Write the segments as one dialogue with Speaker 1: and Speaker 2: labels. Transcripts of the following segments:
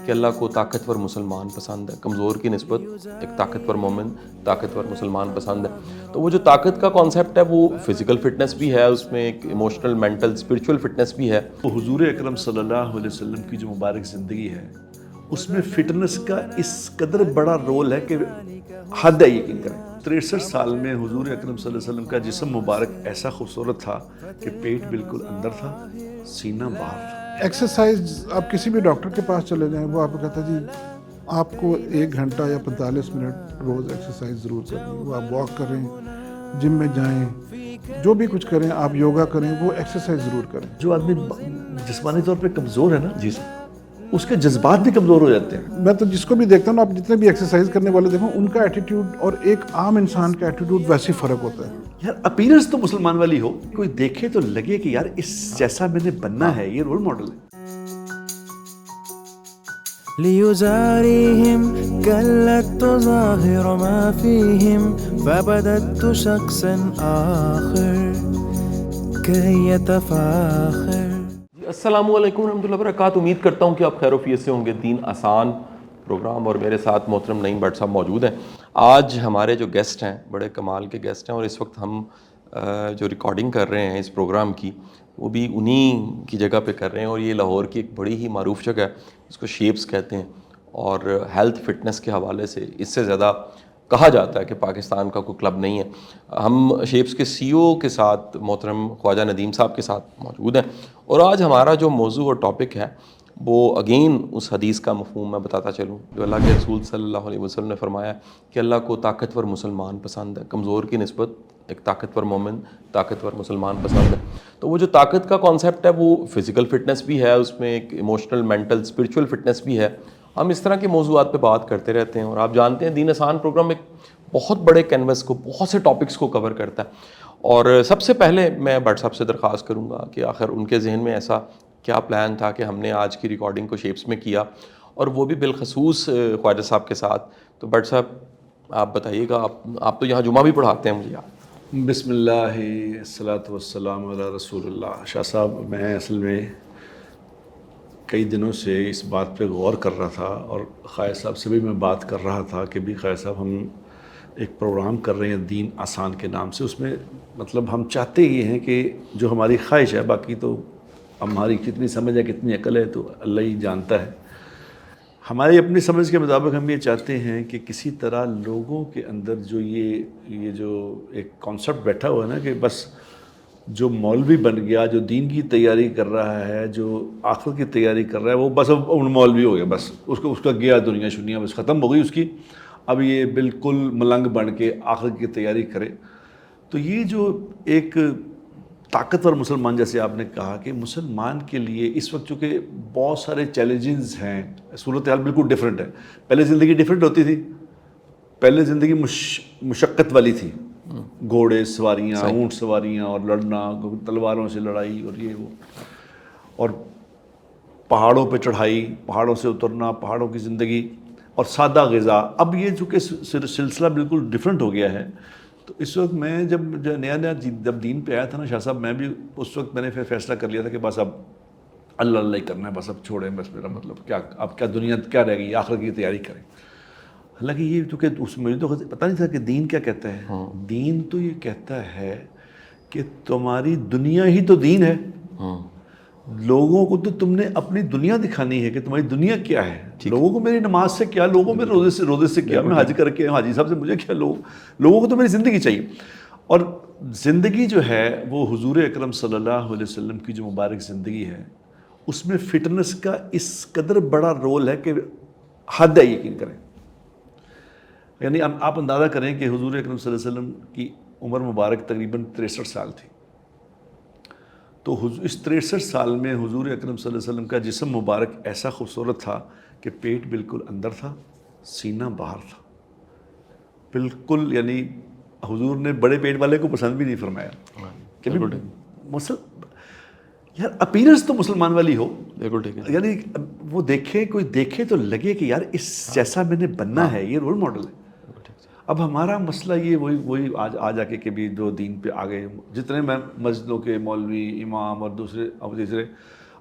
Speaker 1: کہ اللہ کو طاقتور مسلمان پسند ہے، کمزور کی نسبت ایک طاقتور مومن، طاقتور مسلمان پسند ہے۔ تو وہ جو طاقت کا کانسیپٹ ہے وہ فزیکل فٹنس بھی ہے، اس میں ایک ایموشنل، مینٹل، اسپرچول فٹنس بھی ہے۔
Speaker 2: تو حضور اکرم صلی اللہ علیہ وسلم کی جو مبارک زندگی ہے اس میں فٹنس کا اس قدر بڑا رول ہے کہ حد ہے یقین کریں۔ 63 سال میں حضور اکرم صلی اللہ علیہ وسلم کا جسم مبارک ایسا خوبصورت تھا کہ پیٹ بالکل اندر تھا، سینہ باہر تھا۔
Speaker 3: ایکسرسائز آپ کسی بھی ڈاکٹر کے پاس چلے جائیں، وہ آپ کو کہتا ہے جی آپ کو 1 گھنٹہ یا 45 منٹ روز ایکسرسائز ضرور کریں۔ وہ آپ واک کریں، جم میں جائیں، جو بھی کچھ کریں، آپ یوگا کریں، وہ ایکسرسائز ضرور کریں۔
Speaker 2: جو آدمی جسمانی طور پہ کمزور ہے نا جی اس کے جذبات بھی کمزور ہو جاتے ہیں۔
Speaker 3: میں تو جس کو بھی دیکھتا ہوں نا، آپ جتنے بھی ایکسرسائز کرنے والے دیکھو، ان کا ایٹیٹیوڈ اور ایک عام انسان کا ایٹیٹیوڈ ویسے فرق ہوتا ہے۔
Speaker 2: یار اپیرنس تو مسلمان والی ہو، کوئی دیکھے تو لگے کہ یار اس جیسا میں نے بننا ہے، یہ رول ماڈل ہے۔
Speaker 4: ليزاريهم كلت تظاهر ما فيهم فبدت شخصا آخر كي يتفاخر۔
Speaker 1: السلام علیکم ورحمۃ اللہ وبرکاتہ۔ امید کرتا ہوں کہ آپ خیر و عافیت سے ہوں گے۔ دین آسان پروگرام اور میرے ساتھ محترم نعیم بٹ صاحب موجود ہیں۔ آج ہمارے جو گیسٹ ہیں بڑے کمال کے گیسٹ ہیں، اور اس وقت ہم جو ریکارڈنگ کر رہے ہیں اس پروگرام کی، وہ بھی انہی کی جگہ پہ کر رہے ہیں، اور یہ لاہور کی ایک بڑی ہی معروف جگہ ہے، اس کو شیپس کہتے ہیں، اور ہیلتھ فٹنس کے حوالے سے اس سے زیادہ کہا جاتا ہے کہ پاکستان کا کوئی کلب نہیں ہے۔ ہم شیپس کے سی او کے ساتھ محترم خواجہ ندیم صاحب کے ساتھ موجود ہیں، اور آج ہمارا جو موضوع اور ٹاپک ہے وہ اگین اس حدیث کا مفہوم میں بتاتا چلوں جو اللہ کے رسول صلی اللہ علیہ وسلم نے فرمایا کہ اللہ کو طاقتور مسلمان پسند ہے، کمزور کی نسبت ایک طاقتور مومن، طاقتور مسلمان پسند ہے۔ تو وہ جو طاقت کا کانسیپٹ ہے وہ فزیکل فٹنس بھی ہے، اس میں ایک ایموشنل، مینٹل، اسپرچول فٹنس بھی ہے۔ ہم اس طرح کے موضوعات پہ بات کرتے رہتے ہیں، اور آپ جانتے ہیں دین آسان پروگرام ایک بہت بڑے کینوس کو، بہت سے ٹاپکس کو کور کرتا ہے۔ اور سب سے پہلے میں بٹ صاحب سے درخواست کروں گا کہ آخر ان کے ذہن میں ایسا کیا پلان تھا کہ ہم نے آج کی ریکارڈنگ کو شیپس میں کیا، اور وہ بھی بالخصوص خواجہ صاحب کے ساتھ۔ تو بٹ صاحب آپ بتائیے گا، آپ تو یہاں جمعہ بھی پڑھاتے ہیں مجھے یاد۔
Speaker 2: بسم اللہ الصلاۃ والسلام علی رسول اللہ۔ شاہ صاحب، میں اصل میں کئی دنوں سے اس بات پہ غور کر رہا تھا، اور خواجہ صاحب سے بھی میں بات کر رہا تھا کہ بھی خواجہ صاحب ہم ایک پروگرام کر رہے ہیں دین آسان کے نام سے، اس میں مطلب ہم چاہتے یہ ہیں کہ جو ہماری خواہش ہے، باقی تو ہماری کتنی سمجھ ہے کتنی عقل ہے تو اللہ ہی جانتا ہے، ہماری اپنی سمجھ کے مطابق ہم یہ چاہتے ہیں کہ کسی طرح لوگوں کے اندر جو یہ جو ایک کانسیپٹ بیٹھا ہوا ہے نا کہ بس جو مولوی بن گیا، جو دین کی تیاری کر رہا ہے، جو آخرت کی تیاری کر رہا ہے، وہ بس اب مولوی ہو گیا، بس اس کا گیا دنیا شنیا بس ختم ہو گئی اس کی، اب یہ بالکل ملنگ بن کے آخرت کی تیاری کرے۔ تو یہ جو ایک طاقتور مسلمان، جیسے آپ نے کہا کہ مسلمان کے لیے اس وقت چونکہ بہت سارے چیلنجز ہیں، صورتحال بالکل ڈیفرنٹ ہے۔ پہلے زندگی ڈیفرنٹ ہوتی تھی، پہلے زندگی مشقت والی تھی، گھوڑے سواریاں، اونٹ سواریاں، اور لڑنا، تلواروں سے لڑائی، اور یہ وہ، اور پہاڑوں پہ چڑھائی، پہاڑوں سے اترنا، پہاڑوں کی زندگی، اور سادہ غذا۔ اب یہ چونکہ سلسلہ بالکل ڈیفرنٹ ہو گیا ہے، تو اس وقت میں جب نیا جب دین پہ آیا تھا نا شاہ صاحب، میں بھی اس وقت میں نے پھر فیصلہ کر لیا تھا کہ بس اب اللہ اللہ ہی کرنا ہے، بس اب چھوڑیں، بس میرا مطلب کیا اب کیا دنیا کیا رہ گئی، آخرت کی تیاری کریں۔ حالانکہ یہ چونکہ مجھے تو پتہ نہیں تھا کہ دین کیا کہتا ہے۔ دین تو یہ کہتا ہے کہ تمہاری دنیا ہی تو دین ہے، لوگوں کو تو تم نے اپنی دنیا دکھانی ہے کہ تمہاری دنیا کیا ہے۔ لوگوں کو میری نماز سے کیا، لوگوں میں روزے سے کیا، میں حج کر کے حاجی صاحب سے مجھے کیا، لوگوں کو تو میری زندگی چاہیے۔ اور زندگی جو ہے وہ حضور اکرم صلی اللہ علیہ وسلم کی جو مبارک زندگی ہے اس میں فٹنس کا اس قدر بڑا رول ہے کہ حد ہے یقین کریں۔ یعنی آپ اندازہ کریں کہ حضور اکرم صلی اللہ علیہ وسلم کی عمر مبارک تقریباً 63 سال تھی، تو اس 63 سال میں حضور اکرم صلی اللہ علیہ وسلم کا جسم مبارک ایسا خوبصورت تھا کہ پیٹ بالکل اندر تھا، سینہ باہر تھا، بالکل، یعنی حضور نے بڑے پیٹ والے کو پسند بھی نہیں فرمایا کہ یار اپیرنس تو مسلمان والی ہو، یعنی وہ دیکھے، کوئی دیکھے تو لگے کہ یار اس جیسا میں نے بننا ہے، یہ رول ماڈل ہے۔ اب ہمارا مسئلہ یہ وہی آج آ کے کہ بھی جو دین پہ آ گئے، جتنے میں مسجدوں کے مولوی، امام اور دوسرے،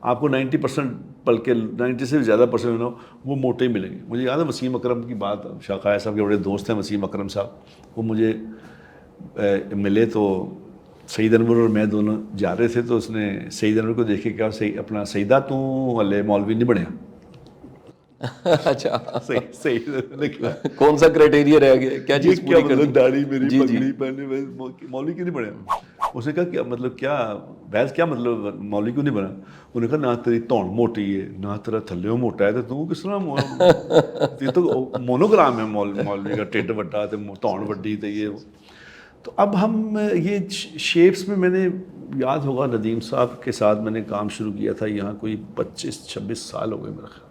Speaker 2: آپ کو 90% بلکہ 90 سے زیادہ پرسنٹ وہ موٹے ہی ملیں گے. مجھے یاد ہے وسیم اکرم کی بات, شاہ قائع صاحب کے بڑے دوست ہیں وسیم اکرم صاحب, وہ مجھے ملے تو سعید انور اور میں دونوں جا رہے تھے, تو اس نے سعید انور کو دیکھ کے کہا اپنا سعیدہ تو والے مولوی نہیں بنیا.
Speaker 1: اچھا,
Speaker 2: سعید نے کہا
Speaker 1: کون سا کرائٹیریا رہ گیا, کیا چیز پوری کرنی؟
Speaker 2: داڑھی میری پگڑی پہنے مولوی کیوں نہیں بنیا؟ اس نے کہا کہ مطلب کیا بحث, کیا مطلب مولوی کیوں نہیں بنا؟ انہوں نے کہا نہ تیری تون موٹی ہے نہ تیرا تھلیوں موٹا ہے, تو تم کس طرح, یہ تو مونوگرام ہے مولوی کا, ٹیڈ وڈا تون وڈی تو یہ. تو اب ہم یہ شیپس میں نے یاد ہوگا ندیم صاحب کے ساتھ میں نے کام شروع کیا تھا یہاں کوئی 25-26 سال ہو گئے میرا خیال.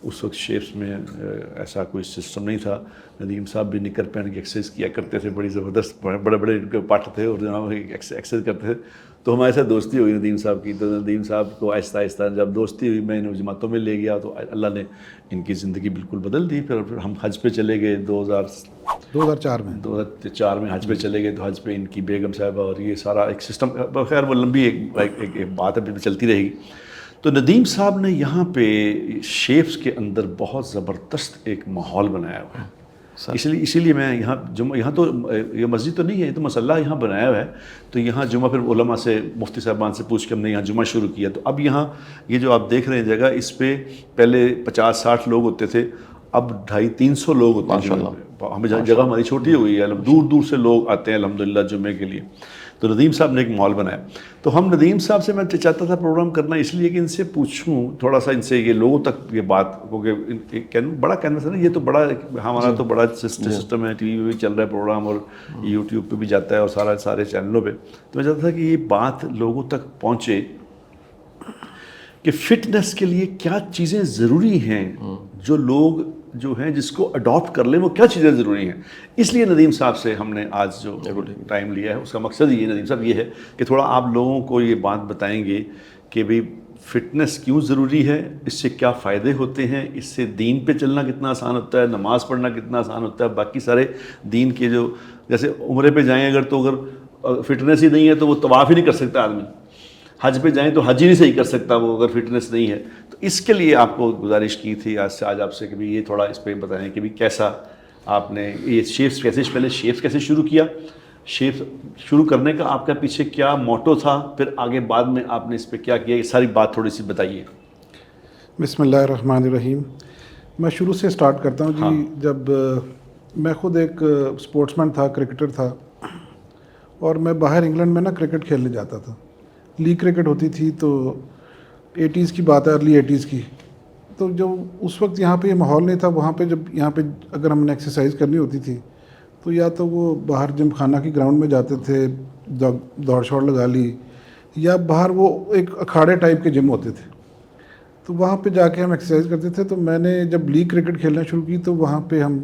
Speaker 2: اس وقت شیپس میں ایسا کوئی سسٹم نہیں تھا. ندیم صاحب بھی نکر پہن کے ایکسرسائز کیا کرتے تھے, بڑی زبردست, بڑے بڑے ان کے پٹ تھے اور جناب ایکسرسائز کرتے تھے. تو ہمارے ساتھ دوستی ہوئی ندیم صاحب کی. تو ندیم صاحب کو آہستہ آہستہ جب دوستی ہوئی میں انہیں جماعتوں میں لے گیا, تو اللہ نے ان کی زندگی بالکل بدل دی. پھر ہم حج پہ چلے گئے 2004 میں حج پہ چلے گئے. تو حج پہ ان کی بیگم صاحبہ اور یہ سارا ایک سسٹم, خیر وہ لمبی ایک بات ہے, چلتی رہے گی. تو ندیم صاحب نے یہاں پہ شیپس کے اندر بہت زبردست ایک ماحول بنایا ہوا ہے. اسی لیے میں یہاں تو یہ مسجد تو نہیں ہے, یہ تو مصلی یہاں بنایا ہوا ہے. تو یہاں جمعہ پھر علماء سے, مفتی صاحبان سے پوچھ کے ہم نے یہاں جمعہ شروع کیا. تو اب یہاں یہ جو آپ دیکھ رہے ہیں جگہ, اس پہ پہلے 50-60 لوگ ہوتے تھے, اب 250-300 لوگ ہوتے ہیں. ہمیں جگہ ہماری چھوٹی ہو گئی ہے, دور دور سے لوگ آتے ہیں الحمدللہ جمعے کے لیے. تو ندیم صاحب نے ایک مال بنایا. تو ہم ندیم صاحب سے میں چاہتا تھا پروگرام کرنا اس لیے کہ ان سے پوچھوں تھوڑا سا, ان سے یہ لوگوں تک یہ بات, کیونکہ بڑا کینوس ہے نا, یہ تو بڑا ہمارا تو بڑا سسٹم ہے, ٹی وی پہ بھی چل رہا ہے پروگرام اور یوٹیوب پہ بھی جاتا ہے اور سارے چینلوں پہ. تو میں چاہتا تھا کہ یہ بات لوگوں تک پہنچے کہ فٹنس کے لیے کیا چیزیں ضروری ہیں, جو لوگ جو ہیں جس کو اڈاپٹ کر لیں وہ کیا چیزیں ضروری ہیں. اس لیے ندیم صاحب سے ہم نے آج جو ٹائم لیا ہے اس کا مقصد یہ ندیم صاحب یہ ہے کہ تھوڑا آپ لوگوں کو یہ بات بتائیں گے کہ بھئی فٹنس کیوں ضروری ہے, اس سے کیا فائدے ہوتے ہیں, اس سے دین پہ چلنا کتنا آسان ہوتا ہے, نماز پڑھنا کتنا آسان ہوتا ہے, باقی سارے دین کے جو, جیسے عمرے پہ جائیں اگر فٹنس ہی نہیں ہے تو وہ طواف ہی نہیں کر سکتا آدمی. حج پہ جائیں تو حج ہی نہیں صحیح کر سکتا وہ اگر فٹنس نہیں ہے. تو اس کے لیے آپ کو گزارش کی تھی آج آپ سے کہ یہ تھوڑا اس پہ بتائیں کہ کیسا آپ نے یہ شیپس کیسے شروع کیا, شیپس شروع کرنے کا آپ کا پیچھے کیا موٹو تھا, پھر آگے بعد میں آپ نے اس پہ کیا کیا, یہ ساری بات تھوڑی سی بتائیے.
Speaker 3: بسم اللہ الرحمن الرحیم. میں شروع سے سٹارٹ کرتا ہوں جی. جب میں خود ایک سپورٹس مین تھا, کرکٹر تھا, اور میں باہر انگلینڈ میں نا کرکٹ کھیلنے جاتا تھا. لیگ کرکٹ ہوتی تھی, تو 80s کی بات ہے, ارلی 80s کی. تو جو اس وقت یہاں پہ یہ ماحول نہیں تھا, وہاں پہ جب یہاں پہ اگر ہم نے ایکسرسائز کرنی ہوتی تھی تو یا تو وہ باہر جم خانہ کی گراؤنڈ میں جاتے تھے, دوڑ شوڑ لگا لی, یا باہر وہ ایک اکھاڑے ٹائپ کے جم ہوتے تھے, تو وہاں پہ جا کے ہم ایکسرسائز کرتے تھے. تو میں نے جب لیگ کرکٹ کھیلنا شروع کی تو وہاں پہ ہم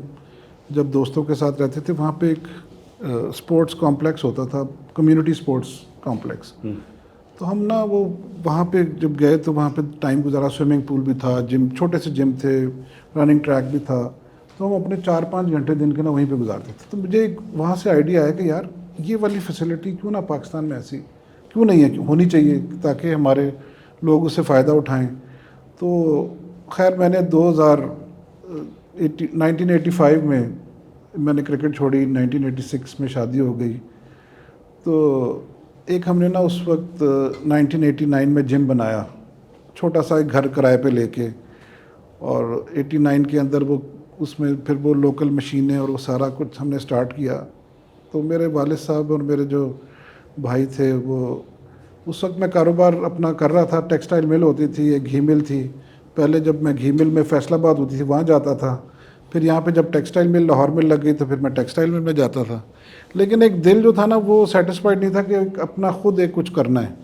Speaker 3: جب دوستوں کے ساتھ رہتے تھے, وہاں پہ ایک اسپورٹس کمپلیکس ہوتا تھا, کمیونٹی اسپورٹس کمپلیکس. تو ہم نا وہ وہاں پہ جب گئے تو وہاں پہ ٹائم گزارا, سوئمنگ پول بھی تھا, جم, چھوٹے سے جم تھے, رننگ ٹریک بھی تھا. تو ہم اپنے 4-5 گھنٹے دن کے نا وہیں پہ گزارتے تھے. تو مجھے وہاں سے آئیڈیا آیا کہ یار یہ والی فیسلٹی کیوں نہ پاکستان میں ایسی کیوں نہیں ہے, ہونی چاہیے تاکہ ہمارے لوگ اس سے فائدہ اٹھائیں. تو خیر میں نے 1985 میں نے کرکٹ چھوڑی, 1986 میں شادی ہو گئی. تو ایک ہم نے نا اس وقت 1989 میں جم بنایا, چھوٹا سا ایک گھر کرائے پہ لے کے, اور 89 کے اندر وہ اس میں پھر وہ لوکل مشینیں اور وہ سارا کچھ ہم نے سٹارٹ کیا. تو میرے والد صاحب اور میرے جو بھائی تھے وہ اس وقت میں کاروبار اپنا کر رہا تھا. ٹیکسٹائل مل ہوتی تھی, ایک گھی مل تھی. پہلے جب میں گھی مل میں فیصل آباد ہوتی تھی وہاں جاتا تھا, پھر یہاں پہ جب ٹیکسٹائل مل لاہور میں لگ گئی تو پھر میں ٹیکسٹائل مل میں جاتا تھا. لیکن ایک دل جو تھا نا وہ سیٹسفائڈ نہیں تھا کہ اپنا خود ایک کچھ کرنا ہے.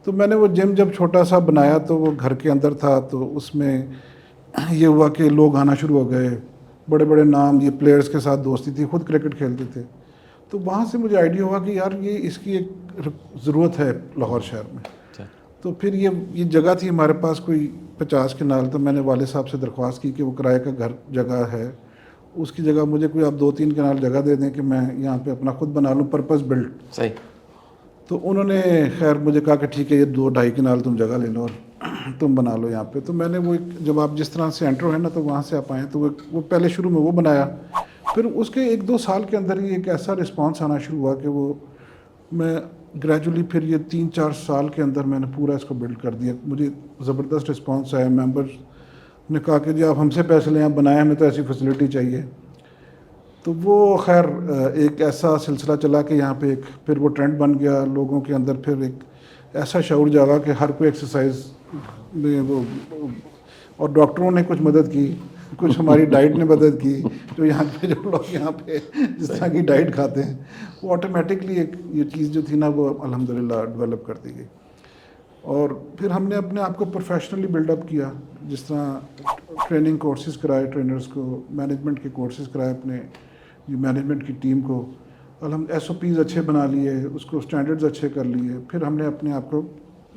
Speaker 3: تو میں نے وہ جم جب چھوٹا سا بنایا تو وہ گھر کے اندر تھا, تو اس میں یہ ہوا کہ لوگ آنا شروع ہو گئے, بڑے بڑے نام, یہ پلیئرز کے ساتھ دوستی تھی, خود کرکٹ کھیلتے تھے. تو وہاں سے مجھے آئیڈیا ہوا کہ یار یہ اس کی ایک ضرورت ہے لاہور شہر میں. تو پھر یہ جگہ تھی ہمارے پاس کوئی 50 کنال. تو میں نے والد صاحب سے درخواست کی کہ وہ کرائے کا گھر جگہ ہے, اس کی جگہ مجھے کوئی آپ 2-3 کنال جگہ دے دیں کہ میں یہاں پہ اپنا خود بنا لوں, پرپز بلڈ.
Speaker 1: صحیح.
Speaker 3: تو انہوں نے خیر مجھے کہا کہ ٹھیک ہے یہ 2-2.5 کنال تم جگہ لے لو اور تم بنا لو یہاں پہ. تو میں نے وہ جب آپ جس طرح سے انٹر ہوئے نا تو وہاں سے آپ آئیں تو وہ پہلے شروع میں وہ بنایا. پھر اس کے 1-2 سال کے اندر ہی ایک ایسا رسپانس آنا شروع ہوا کہ وہ میں گریجولی پھر یہ 3-4 سال کے اندر میں نے پورا اس کو بلڈ کر دیا. مجھے زبردست رسپانس آیا. ممبر نے کہا کہ جی آپ ہم سے پیسے لیں, آپ بنائیں, ہمیں تو ایسی فیسلٹی چاہیے. تو وہ خیر ایک ایسا سلسلہ چلا کہ یہاں پہ پھر وہ ٹرینڈ بن گیا لوگوں کے اندر. پھر ایک ایسا شعور جاگا کہ ہر کوئی ایکسرسائز میں وہ, اور ڈاکٹروں نے کچھ مدد کی, کچھ ہماری ڈائٹ نے مدد کی. جو یہاں پہ جو لوگ یہاں پہ جس طرح کی ڈائٹ کھاتے ہیں وہ آٹومیٹکلی ایک یہ چیز جو تھی نا وہ الحمدللہ ڈیولپ کرتی گئی. اور پھر ہم نے اپنے آپ کو پروفیشنلی بلڈ اپ کیا. جس طرح ٹریننگ کورسز کرائے ٹرینرز کو, مینجمنٹ کے کورسز کرائے اپنے مینجمنٹ کی ٹیم کو. ایس او پیز اچھے بنا لیے, اس کو اسٹینڈرڈز اچھے کر لیے. پھر ہم نے اپنے آپ کو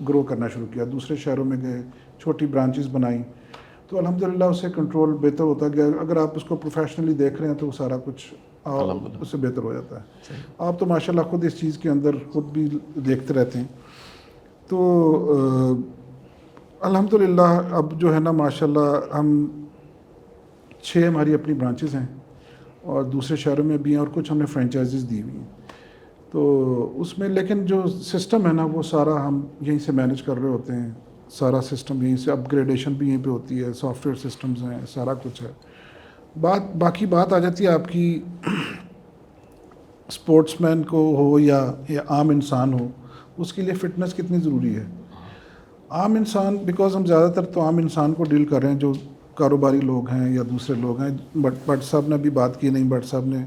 Speaker 3: گرو کرنا شروع کیا. دوسرے شہروں میں گئے, چھوٹی برانچز بنائیں. تو الحمدللہ اس سے کنٹرول بہتر ہوتا گیا. اگر آپ اس کو پروفیشنلی دیکھ رہے ہیں تو وہ سارا کچھ اس سے بہتر ہو جاتا ہے. آپ تو ماشاءاللہ خود اس چیز کے اندر خود بھی دیکھتے رہتے ہیں. تو الحمدللہ اب جو ہے نا ماشاءاللہ ہم 6 ہماری اپنی برانچز ہیں اور دوسرے شہروں میں بھی ہیں, اور کچھ ہم نے فرینچائزز دی ہوئی ہیں. تو اس میں لیکن جو سسٹم ہے نا وہ سارا ہم یہیں سے مینیج کر رہے ہوتے ہیں. سارا سسٹم یہیں سے, اپ گریڈیشن بھی یہیں پہ ہوتی ہے, سافٹ ویئر سسٹمز ہیں, سارا کچھ ہے. باقی بات آ جاتی ہے آپ کی اسپورٹس مین کو ہو یا عام انسان ہو, اس کے لیے فٹنس کتنی ضروری ہے. عام انسان بیکاز ہم زیادہ تر تو عام انسان کو ڈیل کر رہے ہیں جو کاروباری لوگ ہیں یا دوسرے لوگ ہیں. بٹ صاحب نے بھی بات کی نہیں, بٹ صاحب نے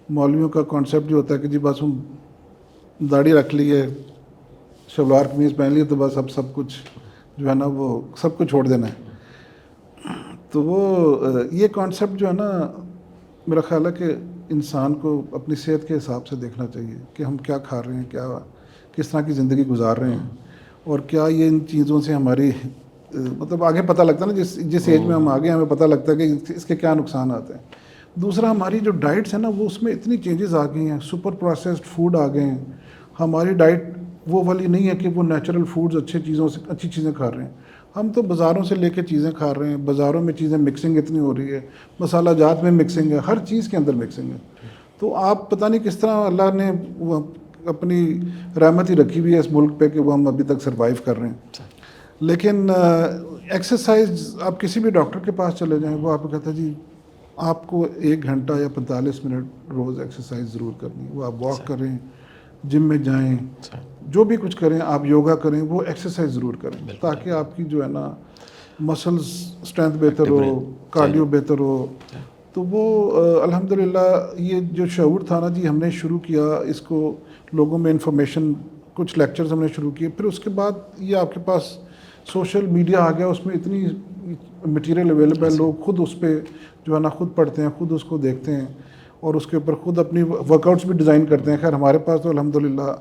Speaker 3: مولویوں کا کانسیپٹ جو ہوتا ہے کہ جی بس ہم داڑھی رکھ لی ہے, شلوار قمیض پہن لی تو بس اب سب کچھ جو ہے نا وہ سب کچھ چھوڑ دینا ہے. تو وہ یہ کانسیپٹ جو ہے نا میرا خیال ہے کہ انسان کو اپنی صحت کے حساب سے دیکھنا چاہیے کہ ہم کیا کھا رہے ہیں, کس طرح کی زندگی گزار رہے ہیں, اور کیا یہ ان چیزوں سے ہماری مطلب آگے پتہ لگتا ہے نا جس ایج میں ہم آگے ہمیں پتہ لگتا ہے کہ اس کے کیا نقصانات ہیں. دوسرا ہماری جو ڈائٹس ہیں نا وہ اس میں اتنی چینجز آ گئی ہیں, سپر پروسیسڈ فوڈ آ گئے ہیں. ہماری ڈائٹ وہ والی نہیں ہے کہ وہ نیچرل فوڈز اچھی چیزیں کھا رہے ہیں. ہم تو بازاروں سے لے کے چیزیں کھا رہے ہیں. بازاروں میں چیزیں مکسنگ اتنی ہو رہی ہے, مسالہ جات میں مکسنگ ہے, ہر چیز کے اندر مکسنگ ہے. تو آپ پتہ نہیں کس طرح اللہ نے اپنی رحمت ہی رکھی ہوئی ہے اس ملک پہ کہ وہ ہم ابھی تک سروائیو کر رہے ہیں. لیکن ایکسرسائز آپ کسی بھی ڈاکٹر کے پاس چلے جائیں, وہ آپ کو کہتا ہے جی آپ کو 1 گھنٹہ یا 45 منٹ روز ایکسرسائز ضرور کرنی ہے. وہ آپ واک کریں, جم میں جائیں, جو بھی کچھ کریں, آپ یوگا کریں, وہ ایکسرسائز ضرور کریں تاکہ آپ کی جو ہے نا مسلز اسٹرینتھ بہتر ہو, کارڈیو بہتر ہو. تو وہ الحمدللہ یہ جو شعور تھا نا جی ہم نے شروع کیا اس کو لوگوں میں انفارمیشن, کچھ لیکچرز ہم نے شروع کیے. پھر اس کے بعد یہ آپ کے پاس سوشل میڈیا آ گیا, اس میں اتنی مٹیریل اویلیبل ہے, لوگ خود اس پہ جو ہے نا خود پڑھتے ہیں, خود اس کو دیکھتے ہیں اور اس کے اوپر خود اپنی ورک آؤٹس بھی ڈیزائن کرتے ہیں. خیر ہمارے پاس تو الحمدللہ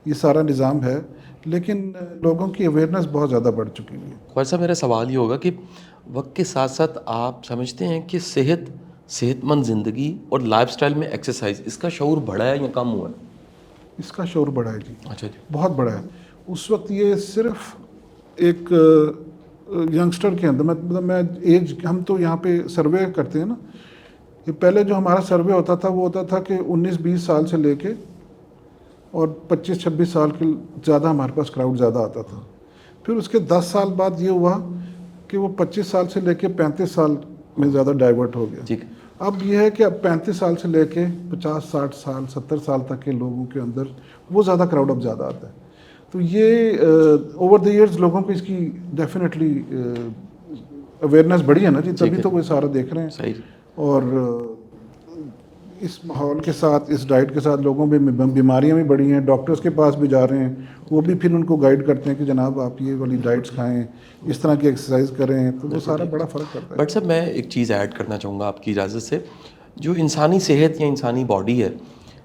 Speaker 3: یہ سارا نظام ہے, لیکن لوگوں کی اویئرنیس بہت زیادہ بڑھ چکی ہے.
Speaker 1: خواجہ صاحب میرا سوال یہ ہوگا کہ وقت کے ساتھ ساتھ آپ سمجھتے ہیں کہ صحت مند زندگی اور لائف سٹائل میں ایکسرسائز اس کا شعور بڑھا ہے یا کم ہوا ہے؟
Speaker 3: اس کا شعور بڑھا ہے جی.
Speaker 1: اچھا جی,
Speaker 3: بہت بڑا ہے. اس وقت یہ صرف ایک ینگسٹر کے اندر مطلب میں ایج, ہم تو یہاں پہ سروے کرتے ہیں نا, یہ پہلے جو ہمارا سروے ہوتا تھا وہ ہوتا تھا کہ 19-20 سال سے لے کے اور 25-26 سال کے زیادہ ہمارے پاس کراؤڈ زیادہ آتا تھا. پھر اس کے 10 سال بعد یہ ہوا کہ وہ 25 سال سے لے کے 35 سال میں زیادہ ڈائیورٹ ہو گیا. اب یہ ہے کہ اب 35 سال سے لے کے 50-60 سال 70 سال تک کے لوگوں کے اندر وہ زیادہ کراؤڈ اب زیادہ آتا ہے. تو یہ اوور دی ایئرز لوگوں کو اس کی ڈیفینیٹلی اویئرنیس بڑھی ہے نا جی, تبھی تو وہ سارا دیکھ رہے ہیں. اور اس ماحول کے ساتھ, اس ڈائٹ کے ساتھ لوگوں میں بیماریاں بھی بڑھی ہیں. ڈاکٹرز کے پاس بھی جا رہے ہیں, وہ بھی پھر ان کو گائیڈ کرتے ہیں کہ جناب آپ یہ والی ڈائٹس کھائیں, اس طرح کی ایکسرسائز کریں. تو وہ سارا بڑا فرق کرتا ہے.
Speaker 1: بٹ صاحب میں ایک چیز ایڈ کرنا چاہوں گا آپ کی اجازت سے. جو انسانی صحت یا انسانی باڈی ہے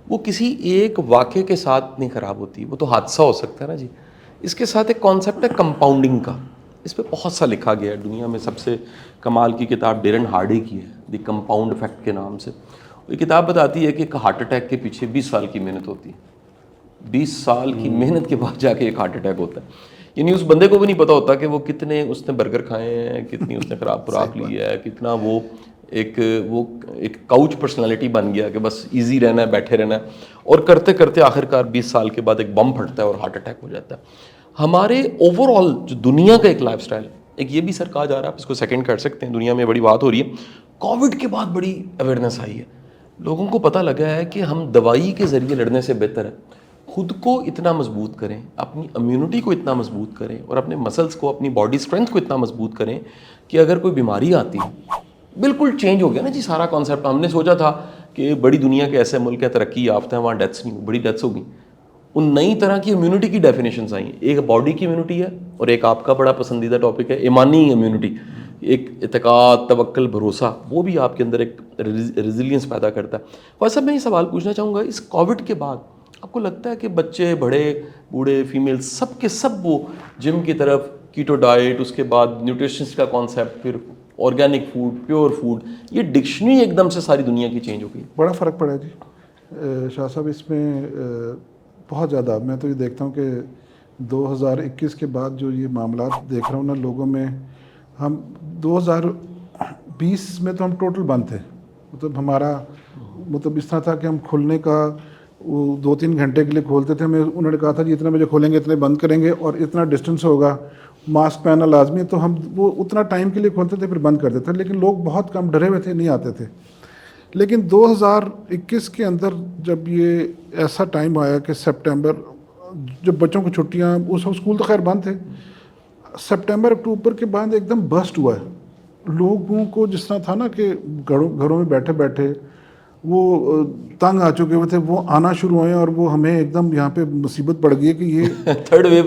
Speaker 1: وہ کسی ایک واقعے کے ساتھ نہیں خراب ہوتی, وہ تو حادثہ ہو سکتا ہے نا جی. اس کے ساتھ ایک کانسیپٹ ہے کمپاؤنڈنگ کا, اس پہ بہت سا لکھا گیا ہے. دنیا میں سب سے کمال کی کتاب ڈیرن ہارڈی کی ہے, دی کمپاؤنڈ افیکٹ کے نام سے. یہ کتاب بتاتی ہے کہ ایک ہارٹ اٹیک کے پیچھے 20 سال کی محنت ہوتی ہے. 20 سال کی محنت کے بعد جا کے ایک ہارٹ اٹیک ہوتا ہے. یعنی اس بندے کو بھی نہیں پتا ہوتا کہ وہ کتنے اس نے برگر کھائے ہیں, کتنی اس نے خراب خوراک لی ہے, کتنا وہ ایک کاؤچ پرسنالٹی بن گیا کہ بس ایزی رہنا ہے, بیٹھے رہنا ہے, اور کرتے کرتے آخرکار 20 سال کے بعد ایک بم پھٹتا ہے اور ہارٹ اٹیک ہو جاتا ہے. ہمارے اوور آل جو دنیا کا ایک لائف سٹائل, ایک یہ بھی سر کہا جا رہا ہے, آپ اس کو سیکنڈ کر سکتے ہیں, دنیا میں بڑی بات ہو رہی ہے, کووڈ کے بعد بڑی اویئرنیس آئی ہے, لوگوں کو پتہ لگا ہے کہ ہم دوائی کے ذریعے لڑنے سے بہتر ہے خود کو اتنا مضبوط کریں, اپنی امیونٹی کو اتنا مضبوط کریں, اور اپنے مسلس کو, اپنی باڈی اسٹرینتھ کو اتنا مضبوط کریں کہ اگر کوئی بیماری آتی ہے, بالکل چینج ہو گیا نا جی سارا کانسیپٹ. ہم نے سوچا تھا کہ بڑی دنیا کے ایسے ملک ہیں ترقی یافتہ ہیں وہاں ڈیتھس نہیں, بڑی ڈیتھس ہو گئیں. ان نئی طرح کی امیونٹی کی ڈیفینیشنز آئی ہیں, ایک باڈی کی امیونٹی ہے اور ایک آپ کا بڑا پسندیدہ ٹاپک ہے ایمانی امیونٹی, ایک اعتقاد, توکل, بھروسہ, وہ بھی آپ کے اندر ایک ریزیلینس پیدا کرتا ہے. اور صاحب میں یہ سوال پوچھنا چاہوں گا, اس کووڈ کے بعد آپ کو لگتا ہے کہ بچے, بڑے, بوڑھے, فیمیل, سب کے سب وہ جم کی طرف, کیٹو ڈائٹ, اس کے بعد نیوٹریشنس کا کانسیپٹ, پھر آرگینک فوڈ, پیور فوڈ, یہ ڈکشنری ایک دم سے ساری دنیا کی چینج ہو گئی؟
Speaker 3: بڑا فرق پڑا ہے جی شاہ صاحب اس میں, بہت زیادہ. میں تو یہ دیکھتا ہوں کہ 2021 کے بعد جو یہ معاملات دیکھ رہا ہوں نا لوگوں میں, ہم 2020 میں تو ہم ٹوٹل بند تھے, مطلب ہمارا مطلب اس طرح تھا کہ ہم کھلنے کا وہ 2-3 گھنٹے کے لیے کھولتے تھے, ہمیں انہوں نے کہا تھا جی اتنے بجے کھولیں گے, اتنے بند کریں گے, اور اتنا ڈسٹینس ہوگا, ماسک پہننا لازمی ہے, تو ہم وہ اتنا ٹائم کے لیے کھولتے تھے پھر بند کر دیتے تھے. لیکن لوگ بہت کم ڈرے ہوئے تھے, نہیں آتے تھے. لیکن 2021 کے اندر جب یہ ایسا ٹائم آیا کہ سپٹمبر, جب بچوں کو چھٹیاں, اس اسکول تو خیر بند تھے, سپٹمبر اکتوبر کے بعد ایک دم برسٹ ہوا ہے. لوگوں کو جس طرح تھا نا کہ گھروں میں بیٹھے بیٹھے وہ تنگ آ چکے ہوئے تھے, وہ آنا شروع ہوئے, اور وہ ہمیں ایک دم یہاں پہ مصیبت پڑ گئی ہے کہ یہ
Speaker 1: تھرڈ ویو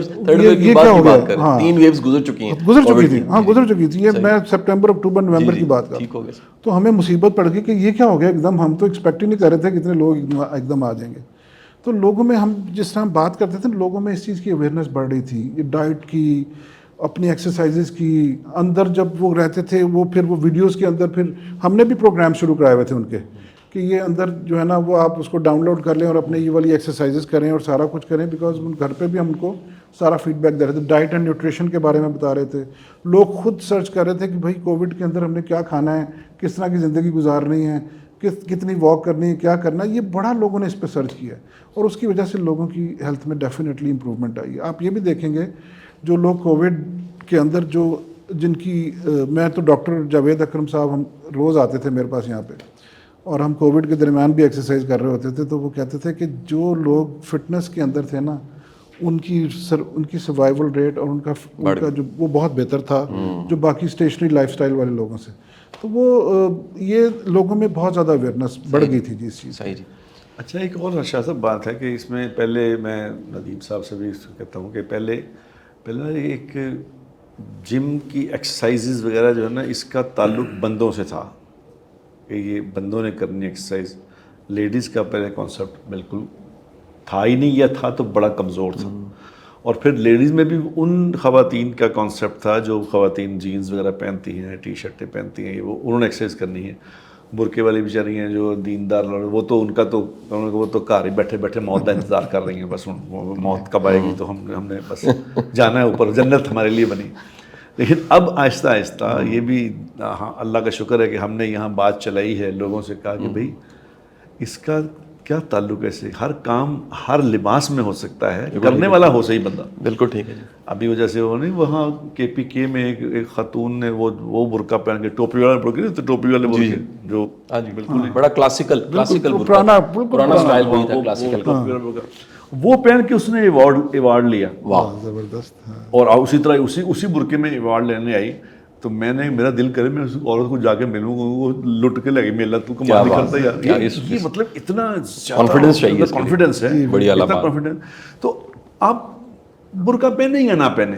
Speaker 1: کی بات کر رہے ہیں, 3 ویوز گزر چکی ہیں,
Speaker 3: گزر چکی تھی. یہ میں سپٹمبر اکتوبر نومبر کی بات کر رہا ہوں. تو ہمیں مصیبت پڑ گئی کہ یہ کیا ہو گیا ایک دم, ہم تو ایکسپیکٹ ہی نہیں کر رہے تھے کتنے لوگ ایک دم آ جائیں گے. تو لوگوں میں, ہم جس طرح بات کرتے تھے لوگوں میں اس چیز کی اویئرنیس بڑھ رہی تھی, یہ ڈائٹ کی, اپنی ایکسرسائزز کی, اندر جب وہ رہتے تھے وہ پھر وہ ویڈیوز کے اندر, پھر ہم نے بھی پروگرام شروع کرائے ہوئے تھے ان کے کہ یہ اندر جو ہے نا وہ آپ اس کو ڈاؤن لوڈ کر لیں اور اپنے یہ والی ایکسرسائزز کریں اور سارا کچھ کریں, بیکاز گھر پہ بھی ہم ان کو سارا فیڈ بیک دے رہے تھے. ڈائٹ اینڈ نیوٹریشن کے بارے میں بتا رہے تھے, لوگ خود سرچ کر رہے تھے کہ بھائی کووڈ کے اندر ہم نے کیا کھانا ہے, کس طرح کی زندگی گزارنی ہے, کتنی واک کرنی ہے, کیا کرنا ہے. یہ بڑا لوگوں نے اس پہ سرچ کیا ہے, اور اس کی وجہ سے لوگوں کی ہیلتھ میں ڈیفینیٹلی امپرومنٹ آئی ہے. آپ یہ بھی دیکھیں گے جو لوگ کووڈ کے اندر جن کی, میں تو ڈاکٹر جاوید اکرم صاحب ہم روز آتے تھے میرے پاس یہاں پہ, اور ہم کووڈ کے درمیان بھی ایکسرسائز کر رہے ہوتے تھے, تو وہ کہتے تھے کہ جو لوگ فٹنس کے اندر تھے نا ان کی سروائیول ریٹ اور ان کا جو وہ بہت بہتر تھا جو باقی اسٹیشنری لائف سٹائل والے لوگوں سے. تو وہ یہ لوگوں میں بہت زیادہ اویئرنیس بڑھ گئی تھی جی اس چیز.
Speaker 1: صحیح جی.
Speaker 2: اچھا, ایک اور شاہ صاحب بات ہے کہ اس میں پہلے میں ندیم صاحب سے بھی کہتا ہوں کہ پہلے ایک جم کی ایکسرسائزز وغیرہ جو ہے نا اس کا تعلق بندوں سے تھا کہ یہ بندوں نے کرنی ایکسرسائز. لیڈیز کا پہلے کانسیپٹ بالکل تھا ہی نہیں, یا تھا تو بڑا کمزور تھا. اور پھر لیڈیز میں بھی ان خواتین کا کانسیپٹ تھا جو خواتین جینز وغیرہ پہنتی ہیں, ٹی شرٹیں پہنتی ہیں, وہ انہوں نے ایکسرسائز کرنی ہے. برقعے والی بیچاری ہیں جو دیندار, وہ تو ان کا تو وہ تو گھر ہی بیٹھے بیٹھے موت کا انتظار کر رہی ہیں, بس موت کب آئے گی تو ہم نے بس جانا ہے اوپر, جنت ہمارے لیے بنی. لیکن اب آہستہ آہستہ یہ بھی اللہ کا شکر ہے کہ ہم نے یہاں بات چلائی ہے, لوگوں سے کہا کہ بھئی اس کا کیا تعلق ہے سے, ہر کام ہر لباس میں ہو سکتا ہے, کرنے والا ہو صحیح بندہ.
Speaker 1: بالکل ٹھیک ہے جی.
Speaker 2: ابھی وجہ سے وہ نہیں, وہاں KPK میں ایک خاتون نے وہ برقع پہن کے, ٹوپی والا برقع نہیں تو ٹوپی والے برقع جو,
Speaker 1: ہاں جی بالکل بڑا کلاسیکل
Speaker 3: پرانا
Speaker 1: اسٹائل وہی تھا, کلاسیکل کا,
Speaker 2: وہ پہن کے اس نے ایوارڈ لیا.
Speaker 1: واہ
Speaker 3: زبردست.
Speaker 2: اور اسی طرح اسی برقعے میں ایوارڈ لینے آئی. تو میں نے, میرا دل کرے میں اس عورت کو جا کے ملوں, وہ لٹ کے لگی میلہ, تو کمال نہیں کرتا یار, یہ مطلب اتنا
Speaker 1: کانفیڈنس چاہیے,
Speaker 2: کانفیڈنس ہے,
Speaker 1: بڑی اعلیٰ
Speaker 2: اتنا کانفیڈنس. تو آپ برقع پہنے یا نہ پہنے,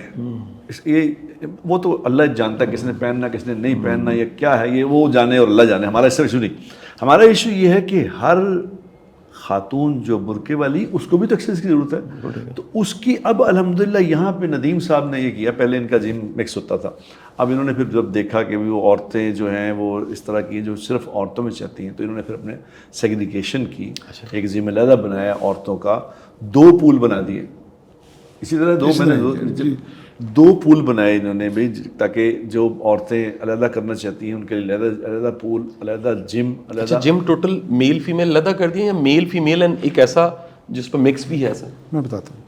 Speaker 2: یہ وہ تو اللہ جانتا ہے کس نے پہننا کس نے نہیں پہننا, یہ کیا ہے یہ وہ جانے اور اللہ جانے, ہمارا اس سے ایشو نہیں. ہمارا ایشو یہ ہے کہ ہر خاتون جو برقعے والی اس کو بھی تو ایکسرسائز کی ضرورت ہے. تو اس کی اب الحمدللہ یہاں پہ ندیم صاحب نے یہ کیا. پہلے ان کا جم مکس ہوتا تھا, اب انہوں نے پھر جب دیکھا کہ وہ عورتیں جو ہیں وہ اس طرح کی جو صرف عورتوں میں چاہتی ہیں, تو انہوں نے پھر اپنے سیگریگیشن کی, ایک جم علیحدہ بنایا عورتوں کا, 2 پول بنا دیے. اسی طرح 2 پول بنائے انہوں نے بھائی, تاکہ جو عورتیں علیحدہ کرنا چاہتی ہیں ان کے لیے علیحدہ پول, علیحدہ جم, علیحدہ.
Speaker 1: جم ٹوٹل میل فیمیل علیحدہ کر دیا یا میل فیمیل اینڈ ایک ایسا جس پہ مکس بھی ہے سر؟
Speaker 3: میں بتاتا ہوں.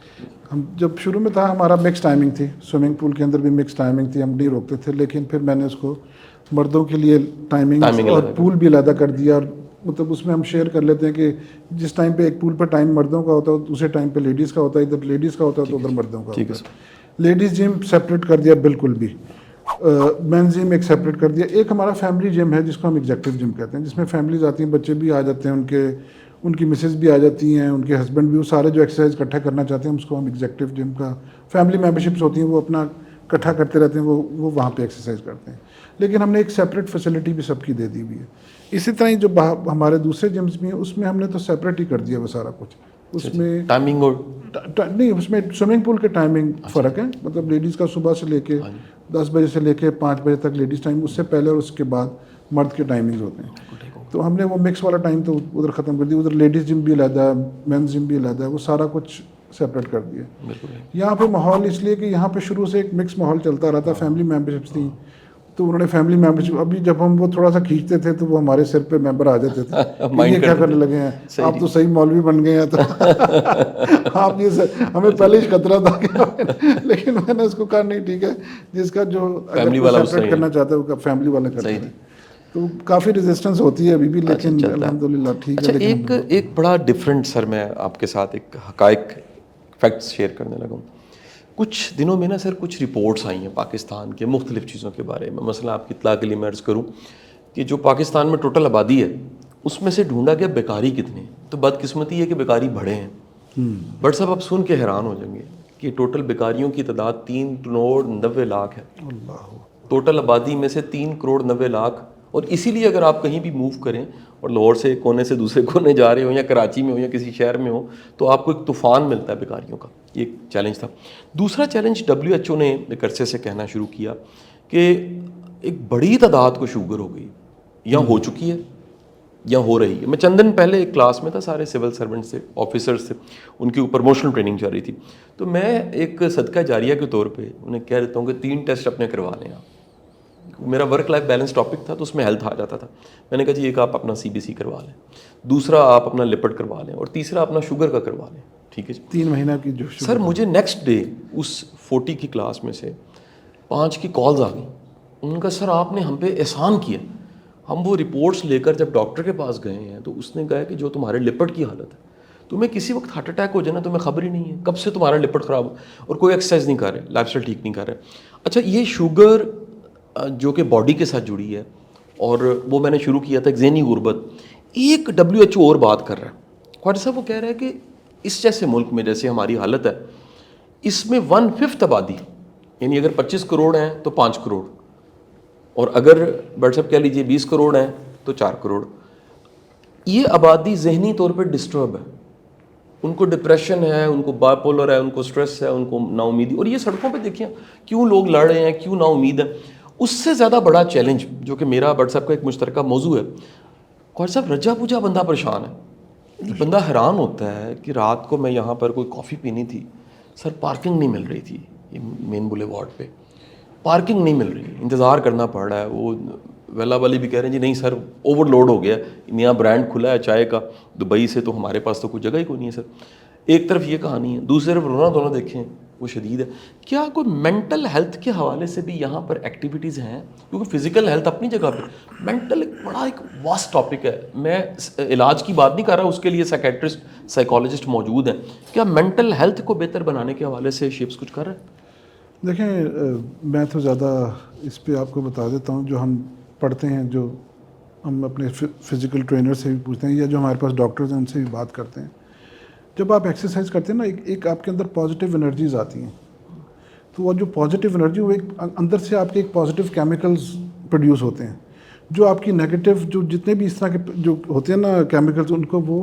Speaker 3: ہم جب شروع میں تھا ہمارا مکس ٹائمنگ تھی, سوئمنگ پول کے اندر بھی مکس ٹائمنگ تھی, ہم نہیں روکتے تھے, لیکن پھر میں نے اس کو مردوں کے لیے ٹائمنگ اور پول بھی علیحدہ کر دیا. اور مطلب اس میں ہم شیئر کر لیتے ہیں کہ جس ٹائم پہ ایک پول پہ ٹائم مردوں کا ہوتا ہے دوسرے ٹائم پہ لیڈیز کا ہوتا ہے, ادھر لیڈیز کا ہوتا ہے تو ادھر مردوں کا ہوتا ہے. لیڈیز جم سپریٹ کر دیا بالکل بھی, مینز جم ایک سپریٹ کر دیا. ایک ہمارا فیملی جم ہے جس کو ہم ایگزیکٹو جم کہتے ہیں, جس میں فیملیز آتی ہیں, بچے بھی آ جاتے ہیں, ان کی مسز بھی آ جاتی ہیں, ان کے ہسبینڈ بھی, وہ سارے جو ایکسرسائز اکٹھا کرنا چاہتے ہیں اس کو ہم ایگزیکٹو جم کا, فیملی ممبرشپس ہوتی ہیں وہ اپنا اکٹھا کرتے رہتے ہیں, وہ وہاں پہ ایکسرسائز کرتے ہیں. لیکن ہم نے ایک سیپریٹ فیسلٹی بھی سب کی دے دی ہوئی ہے. اسی طرح ہی جو ہمارے دوسرے جمس بھی ہیں اس میں ہم نے تو سیپریٹ ہی کر دیا وہ سارا کچھ. اس میں
Speaker 1: ٹائمنگ اور
Speaker 3: نہیں, اس میں سوئمنگ پول کے ٹائمنگ فرق ہے. مطلب لیڈیز کا صبح سے لے کے 10 بجے سے لے کے 5 بجے تک لیڈیز ٹائم, اس سے پہلے اور اس کے بعد مرد کے ٹائمنگز ہوتے ہیں. تو ہم نے وہ مکس والا ٹائم تو ادھر ختم کر دیا. ادھر لیڈیز جم بھی علیحدہ ہے, مینز جم بھی علیحدہ ہے, وہ سارا کچھ سیپریٹ کر دیا. یہاں پہ ماحول اس لیے کہ یہاں پہ شروع سے ایک مکس ماحول چلتا رہا تھا, فیملی ممبرشپس تھیں, تو انہوں نے فیملی ممبرشپ, ابھی جب ہم وہ تھوڑا سا کھینچتے تھے تو وہ ہمارے سر پہ ممبر آ جاتے تھے, یہ کیا کرنے لگے ہیں, آپ تو صحیح مولوی بن گئے ہیں. تو آپ یہ ہمیں پہلے ہی خطرہ تھا, لیکن میں نے اس کو کہا نہیں ٹھیک ہے, جس کا جو سیپریٹ کرنا چاہتا ہے وہ فیملی والا کرتا ہے. تو کافی ریزسٹنس ہوتی ہے ابھی بھی, لیکن الحمدللہ ٹھیک ہے.
Speaker 1: ایک بڑا ڈفرینٹ سر, میں آپ کے ساتھ ایک حقائق فیکٹس شیئر کرنے لگا ہوں. کچھ دنوں میں نا سر کچھ رپورٹس آئی ہیں پاکستان کے مختلف چیزوں کے بارے میں. مثلا آپ کی اطلاع کے لیے میں عرض کروں کہ جو پاکستان میں ٹوٹل آبادی ہے اس میں سے ڈھونڈا گیا بیکاری کتنے ہیں. تو بدقسمتی ہے کہ بیکاری بڑھے ہیں. بٹ صاحب آپ سن کے حیران ہو جائیں گے کہ ٹوٹل بیکاریوں کی تعداد 3 کروڑ 90 لاکھ ہے. ٹوٹل آبادی میں سے 3 کروڑ 90 لاکھ. اور اسی لیے اگر آپ کہیں بھی موو کریں اور لاہور سے ایک کونے سے دوسرے کونے جا رہے ہوں, یا کراچی میں ہو یا کسی شہر میں ہو, تو آپ کو ایک طوفان ملتا ہے بیکاریوں کا. یہ ایک چیلنج تھا. دوسرا چیلنج WHO نے ایک عرصے سے کہنا شروع کیا کہ ایک بڑی تعداد کو شوگر ہو گئی, یا ہو چکی ہے یا ہو رہی ہے. میں چند دن پہلے ایک کلاس میں تھا, سارے سول سرونٹس تھے, آفیسرس تھے, ان کی پروموشنل ٹریننگ چل رہی تھی. تو میں ایک صدقہ جاریہ کے طور پہ انہیں کہہ دیتا ہوں کہ 3 ٹیسٹ اپنے کروا لیں آپ. میرا ورک لائف بیلنس ٹاپک تھا تو اس میں ہیلتھ آ جاتا تھا. میں نے کہا جی ایک آپ اپنا CBC کروا لیں, دوسرا آپ اپنا لپڈ کروا لیں, اور تیسرا اپنا شوگر کا کروا لیں. ٹھیک ہے جی,
Speaker 3: 3 مہینہ کی جو
Speaker 1: سر مجھے نیکسٹ ڈے اس 40 کی کلاس میں سے 5 کی کالز آ گئیں. ان کا سر آپ نے ہم پہ احسان کیا. ہم وہ رپورٹس لے کر جب ڈاکٹر کے پاس گئے ہیں تو اس نے کہا کہ جو تمہارے لپڈ کی حالت ہے, تمہیں کسی وقت ہارٹ اٹیک ہو جائے نا تمہیں خبر ہی نہیں ہے کب سے تمہارا لپڈ خراب ہو, اور کوئی ایکسرسائز نہیں کر رہے, لائف اسٹائل ٹھیک نہیں کر رہے. اچھا, یہ شوگر جو کہ باڈی کے ساتھ جڑی ہے, اور وہ میں نے شروع کیا تھا ایک ذہنی غربت. ایک WHO اور بات کر رہا ہے خواجہ صاحب, وہ کہہ رہا ہے کہ اس جیسے ملک میں جیسے ہماری حالت ہے, اس میں 1/5 آبادی, یعنی اگر 25 کروڑ ہیں تو 5 کروڑ, اور اگر بٹ صاحب کہہ لیجیے 20 کروڑ ہیں تو 4 کروڑ, یہ آبادی ذہنی طور پہ ڈسٹرب ہے. ان کو ڈپریشن ہے, ان کو بائی پولر ہے, ان کو اسٹریس ہے, ان کو نا امیدی. اور یہ سڑکوں پہ دیکھیں کیوں لوگ لڑ رہے ہیں, کیوں نا امید ہے. اس سے زیادہ بڑا چیلنج جو کہ میرا بٹ صاحب کا ایک مشترکہ موضوع ہے, خواجہ صاحب رجا پوجا بندہ پریشان ہے. بندہ حیران ہوتا ہے کہ رات کو میں یہاں پر کوئی کافی پینی تھی, سر پارکنگ نہیں مل رہی تھی, یہ مین بولے وارڈ پہ پارکنگ نہیں مل رہی, انتظار کرنا پڑ رہا ہے. وہ ویلا والی بھی کہہ رہے ہیں جی نہیں سر اوور لوڈ ہو گیا, نیا برانڈ کھلا ہے چائے کا دبئی سے, تو ہمارے پاس تو کوئی جگہ ہی کوئی نہیں ہے سر. ایک طرف یہ کہانی ہے, دوسری طرف رونا دھونا دیکھیں وہ شدید ہے. کیا کوئی مینٹل ہیلتھ کے حوالے سے بھی یہاں پر ایکٹیویٹیز ہیں؟ کیونکہ فزیکل ہیلتھ اپنی جگہ پہ, مینٹل ایک بڑا ایک واسٹ ٹاپک ہے. میں علاج کی بات نہیں کر رہا, اس کے لیے سائیکیٹرسٹ سائیکالوجسٹ موجود ہیں. کیا مینٹل ہیلتھ کو بہتر بنانے کے حوالے سے شیپس کچھ کر رہے ہیں؟
Speaker 3: دیکھیں, میں تو زیادہ اس پہ آپ کو بتا دیتا ہوں, جو ہم پڑھتے ہیں, جو ہم اپنے فزیکل ٹرینر سے بھی پوچھتے ہیں, یا جو ہمارے پاس ڈاکٹرز ہیں ان سے بھی بات کرتے ہیں. جب آپ ایکسرسائز کرتے ہیں نا, ایک آپ کے اندر پازیٹیو انرجیز آتی ہیں, تو وہ جو پازیٹیو انرجی, وہ ایک اندر سے آپ کے ایک پازیٹیو کیمیکلز پروڈیوس ہوتے ہیں, جو آپ کی نیگیٹو جو جتنے بھی اس طرح کے جو ہوتے ہیں نا کیمیکلز, ان کو وہ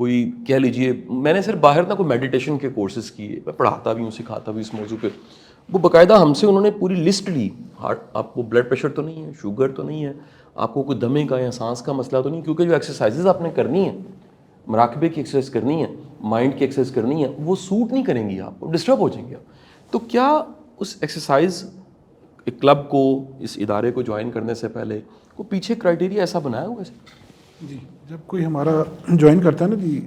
Speaker 1: کوئی کہہ لیجیے میں نے صرف باہر نہ کوئی میڈیٹیشن کے کورسز کیے, میں پڑھاتا بھی ہوں, سکھاتا بھی اس موضوع پہ. وہ باقاعدہ ہم سے انہوں نے پوری لسٹ لی, آپ کو بلڈ پریشر تو نہیں ہے, شوگر تو نہیں ہے, آپ کو کوئی دمے کا یا سانس کا مسئلہ تو نہیں, کیونکہ جو ایکسرسائزز آپ نے کرنی ہے, مراقبے کی ایکسرسائز کرنی ہے, مائنڈ کی ایکسرسائز کرنی ہے, وہ سوٹ نہیں کریں گی, آپ ڈسٹرب ہو جائیں گے آپ. تو کیا اس ایکسرسائز کلب کو, اس ادارے کو جوائن کرنے سے پہلے کو پیچھے کرائٹیریا ایسا بنایا ہوا ہے؟
Speaker 3: جی, جب کوئی ہمارا جوائن کرتا ہے نا جی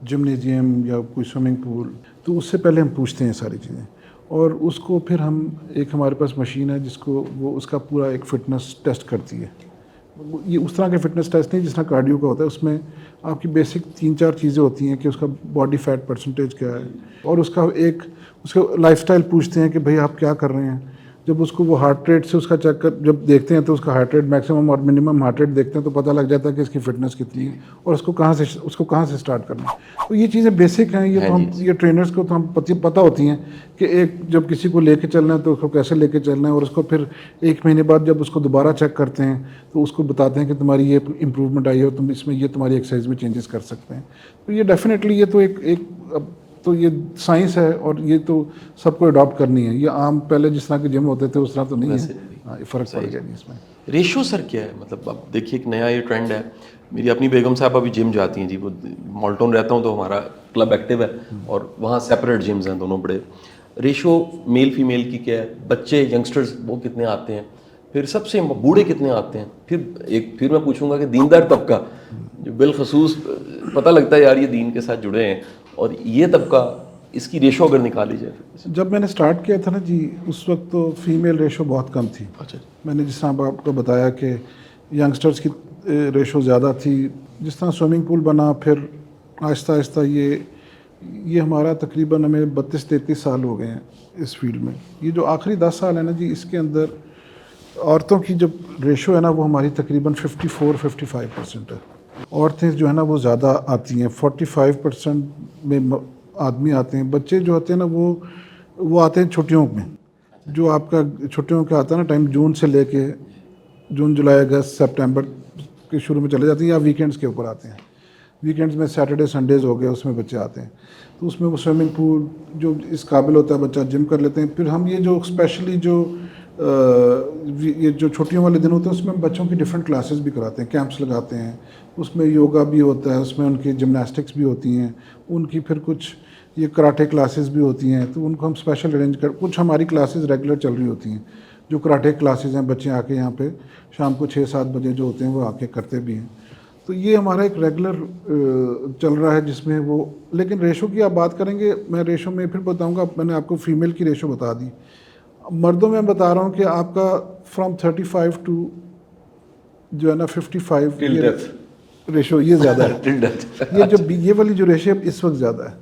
Speaker 3: جمنیزیم یا کوئی سوئمنگ پول, تو اس سے پہلے ہم پوچھتے ہیں ساری چیزیں, اور اس کو پھر ہم ایک ہمارے پاس مشین ہے جس کو وہ اس کا پورا ایک فٹنس ٹیسٹ کرتی ہے. یہ اس طرح کے فٹنس ٹیسٹ نہیں جس طرح کارڈیو کا ہوتا ہے, اس میں آپ کی بیسک 3-4 چیزیں ہوتی ہیں کہ اس کا باڈی فیٹ پرسنٹیج کیا ہے, اور اس کا لائف سٹائل پوچھتے ہیں کہ بھئی آپ کیا کر رہے ہیں. جب اس کو وہ ہارٹ ریٹ سے اس کا چیک کر جب دیکھتے ہیں تو اس کا ہارٹ ریٹ میکسیمم اور منیمم ہارٹ ریٹ دیکھتے ہیں تو پتہ لگ جاتا ہے کہ اس کی فٹنس کتنی ہے اور اس کو کہاں سے اسٹارٹ کرنا ہے. تو یہ چیزیں بیسک ہیں, یہ تو ہم یہ ٹرینرز کو تو ہم پتہ ہوتی ہیں کہ ایک جب کسی کو لے کے چلنا ہے تو اس کو کیسے لے کے چلنا ہے, اور اس کو پھر 1 مہینے بعد جب اس کو دوبارہ چیک کرتے ہیں تو اس کو بتاتے ہیں کہ تمہاری یہ امپروومنٹ آئی ہے اور تم اس میں یہ تمہاری ایکسرسائز میں چینجز کر سکتے ہیں. تو یہ ڈیفینیٹلی یہ تو ایک تو یہ سائنس ہے اور یہ تو سب کو اڈاپٹ کرنی ہے. یہ عام پہلے جس طرح کے جم ہوتے تھے اس طرح تو نہیں ہے, ہاں فرق پڑ گیا نہیں اس میں.
Speaker 1: ریشو سر کیا ہے, مطلب اب دیکھیے ایک نیا یہ ٹرینڈ ہے, میری اپنی بیگم صاحبہ بھی جم جاتی ہیں جی, وہ مالٹون رہتا ہوں تو ہمارا کلب ایکٹیو ہے اور وہاں سیپریٹ جمز ہیں دونوں بڑے. ریشو میل فیمیل کی کیا ہے, بچے ینگسٹرز وہ کتنے آتے ہیں, پھر سب سے بوڑھے کتنے آتے ہیں, پھر میں پوچھوں گا کہ دیندار طبقہ جو بالخصوص پتہ لگتا ہے یار یہ دین کے ساتھ جڑے ہیں, اور یہ طبقہ, اس کی ریشو اگر نکالی جائے.
Speaker 3: جب میں نے سٹارٹ کیا تھا نا جی, اس وقت تو فیمیل ریشو بہت کم تھی.
Speaker 1: اچھا,
Speaker 3: میں نے جس طرح آپ کو بتایا کہ ینگسٹرز کی ریشو زیادہ تھی, جس طرح سوئمنگ پول بنا پھر آہستہ آہستہ یہ ہمارا تقریباً ہمیں 32-33 سال ہو گئے ہیں اس فیلڈ میں. یہ جو آخری 10 سال ہے نا جی, اس کے اندر عورتوں کی جو ریشو ہے نا وہ ہماری تقریباً 54-55% ہے. عورتیں جو ہے نا وہ زیادہ آتی ہیں, 45% میں آدمی آتے ہیں. بچے جو ہوتے ہیں نا وہ آتے ہیں چھٹیوں میں, جو آپ کا چھٹیوں کا آتا ہے نا ٹائم, جون سے لے کے جون جولائی اگست سپٹمبر کے شروع میں چلے جاتے ہیں, یا ویکینڈز کے اوپر آتے ہیں. ویکینڈز میں سیٹرڈے سنڈیز ہو گئے, اس میں بچے آتے ہیں. تو اس میں وہ سوئمنگ پول جو اس قابل ہوتا ہے بچہ جم کر لیتے ہیں. پھر ہم یہ جو اسپیشلی یہ جو چھٹیوں والے دن ہوتے ہیں اس میں ہم بچوں کی ڈفرینٹ کلاسز بھی کراتے ہیں, کیمپس لگاتے ہیں. اس میں یوگا بھی ہوتا ہے, اس میں ان کی جمناسٹکس بھی ہوتی ہیں, ان کی پھر کچھ یہ کراٹے کلاسز بھی ہوتی ہیں. تو ان کو ہم اسپیشل ارینج کچھ ہماری کلاسز ریگولر چل رہی ہوتی ہیں, جو کراٹے کلاسز ہیں. بچے آ کے یہاں پہ شام کو 6-7 بجے جو ہوتے ہیں وہ آ کے کرتے بھی ہیں. تو یہ ہمارا ایک ریگولر چل رہا ہے جس میں وہ. لیکن ریشو کی آپ بات کریں گے, میں ریشو میں پھر بتاؤں گا. میں نے آپ کو فیمیل کی ریشو بتا دی, مردوں میں بتا رہا ہوں کہ آپ کا فرام 35 ٹو جو ہے نا 55 ریشو یہ زیادہ ہے. یہ والی جو ریشو اس وقت زیادہ ہے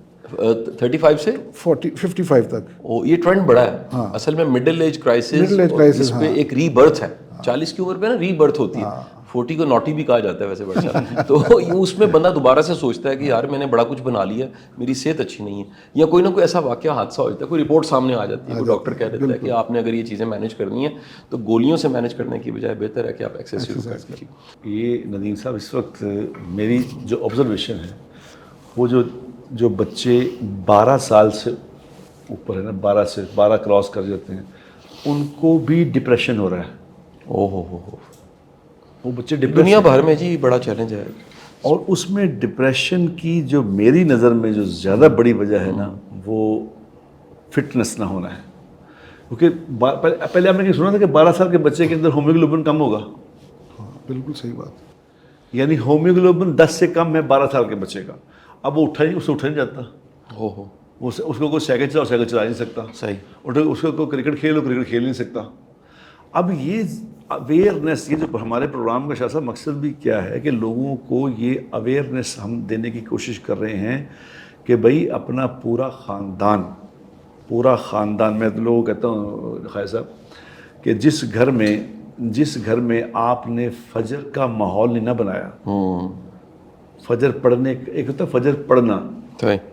Speaker 1: 35 سے
Speaker 3: 55 تک.
Speaker 1: یہ ٹرینڈ بڑا ہے اصل میں. مڈل ایج کرائسس, اس پہ ایک ری برتھ ہے. 40 کی عمر پہ نا ری برتھ ہوتی ہے. 40 کو نوٹی بھی کہا جاتا ہے ویسے بڑا صاحب. تو اس میں بندہ دوبارہ سے سوچتا ہے کہ یار میں نے بڑا کچھ بنا لیا, میری صحت اچھی نہیں ہے, یا کوئی نہ کوئی ایسا واقعہ حادثہ ہو جاتا ہے, کوئی رپورٹ سامنے آ جاتی ہے, کوئی ڈاکٹر کہہ دیتا ہے کہ آپ نے اگر یہ چیزیں مینیج کرنی ہے تو گولیوں سے مینیج کرنے کی بجائے بہتر ہے کہ آپ ایکسرسائز شروع کر دیجیے.
Speaker 2: یہ ندیم صاحب اس وقت میری جو آبزرویشن ہے وہ جو بچے 12 سال سے اوپر ہے نا, 12 کراس کر جاتے ہیں, ان کو بھی ڈپریشن ہو رہا ہے.
Speaker 1: ہو
Speaker 2: وہ بچے
Speaker 1: دنیا بھر میں جی بڑا چیلنج ہے.
Speaker 2: اور اس میں ڈپریشن کی جو میری نظر میں جو زیادہ بڑی وجہ ہے نا وہ فٹنس نہ ہونا ہے. کیونکہ پہلے آپ نے سنا تھا کہ 12 سال کے بچے کے اندر ہومیوگلوبن کم ہوگا.
Speaker 3: بالکل صحیح بات.
Speaker 2: یعنی ہومیوگلوبن 10 سے کم ہے 12 سال کے بچے کا. اب وہ اسے اٹھا نہیں جاتا. اس کو کوئی سائیکل چلا نہیں سکتا. صحیح. اس کو کوئی کرکٹ کھیل نہیں سکتا. اب یہ اویئرنیس, یہ جو ہمارے پروگرام کا شاہ صاحب مقصد بھی کیا ہے کہ لوگوں کو یہ اویئرنیس ہم دینے کی کوشش کر رہے ہیں کہ بھئی اپنا پورا خاندان میں تو لوگوں کو کہتا ہوں خیر صاحب کہ جس گھر میں آپ نے فجر کا ماحول نہیں نہ بنایا, فجر پڑھنے, ایک ہوتا ہے فجر پڑھنا,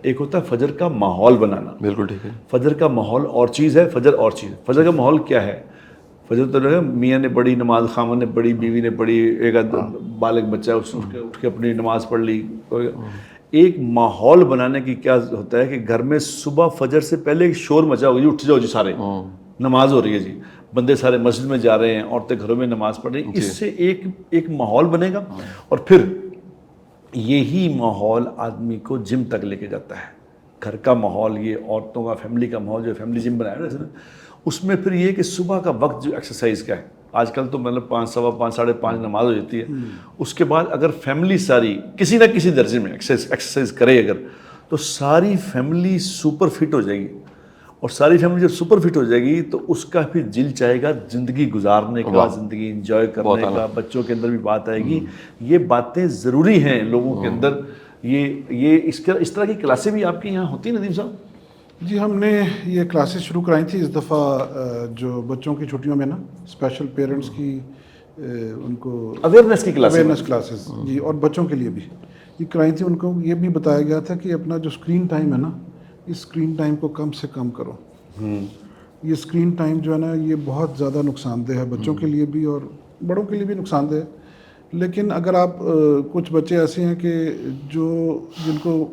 Speaker 2: ایک ہوتا ہے فجر کا ماحول بنانا.
Speaker 1: بالکل ٹھیک ہے.
Speaker 2: فجر کا ماحول اور چیز ہے, فجر اور چیز ہے. فجر کا ماحول کیا ہے؟ فجر تو نہیں میاں نے پڑھی نماز، خامن نے پڑھی، بیوی نے پڑھی، ایک بالغ بچہ ہے اٹھ کے اپنی نماز پڑھ لی. ایک ماحول بنانے کی کیا ہوتا ہے کہ گھر میں صبح فجر سے پہلے ایک شور مچا ہوگا جی، اٹھ جاؤ جی سارے، نماز ہو رہی ہے جی، بندے سارے مسجد میں جا رہے ہیں، عورتیں گھروں میں نماز پڑھ رہی ہیں. اس سے ایک ماحول بنے گا، اور پھر یہی ماحول آدمی کو جم تک لے کے جاتا ہے. گھر کا ماحول، یہ عورتوں کا فیملی کا ماحول جو فیملی جم بنایا نا اس میں پھر یہ کہ صبح کا وقت جو ایکسرسائز کا ہے، آج کل تو مطلب 5 سوا 5 ساڑھے 5 نماز ہو جاتی ہے. اس کے بعد اگر فیملی ساری کسی نہ کسی درجے میں ایکسرسائز کرے اگر، تو ساری فیملی سپر فٹ ہو جائے گی. اور ساری فیملی جب سپر فٹ ہو جائے گی تو اس کا پھر دل چاہے گا زندگی گزارنے کا، زندگی انجوائے کرنے کا. بچوں کے اندر بھی بات آئے گی. یہ باتیں ضروری ہیں لوگوں کے اندر. یہ اس طرح کی کلاسیں بھی آپ کے یہاں ہوتی ہیں ندیم صاحب؟
Speaker 3: جی ہم نے یہ کلاسز شروع کرائی تھی اس دفعہ جو بچوں کی چھٹیوں میں نا اسپیشل پیرنٹس کی ان کو
Speaker 2: اویئرنیس کی
Speaker 3: کلاسز جی، اور بچوں کے لیے بھی یہ کرائی تھی. ان کو یہ بھی بتایا گیا تھا کہ اپنا جو اسکرین ٹائم ہے نا، اس اسکرین ٹائم کو کم سے کم کرو. یہ اسکرین ٹائم جو ہے نا یہ بہت زیادہ نقصان دہ ہے، بچوں کے لیے بھی اور بڑوں کے لیے بھی نقصان دہ ہے. لیکن اگر آپ کچھ بچے ایسے ہیں کہ جن کو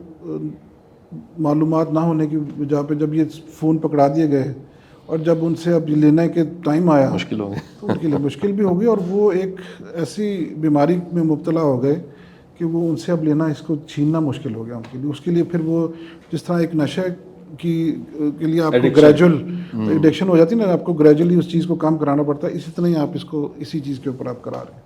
Speaker 3: معلومات نہ ہونے کی وجہ پہ جب یہ فون پکڑا دیے گئے اور جب ان سے اب یہ لینے کے ٹائم آیا
Speaker 1: مشکل ہو گئی،
Speaker 3: تو ان کے لیے مشکل بھی ہوگی، اور وہ ایک ایسی بیماری میں مبتلا ہو گئے کہ وہ ان سے اب لینا، اس کو چھیننا مشکل ہو گیا ان کے لیے. اس کے لیے پھر وہ جس طرح ایک نشے کے لیے آپ کو گریجول ایڈکشن ہو جاتی ہے نا، آپ کو گریجولی اس چیز کو کام کرانا پڑتا ہے، اسی طرح ہی آپ اس کو اسی چیز کے اوپر آپ کرا رہے ہیں.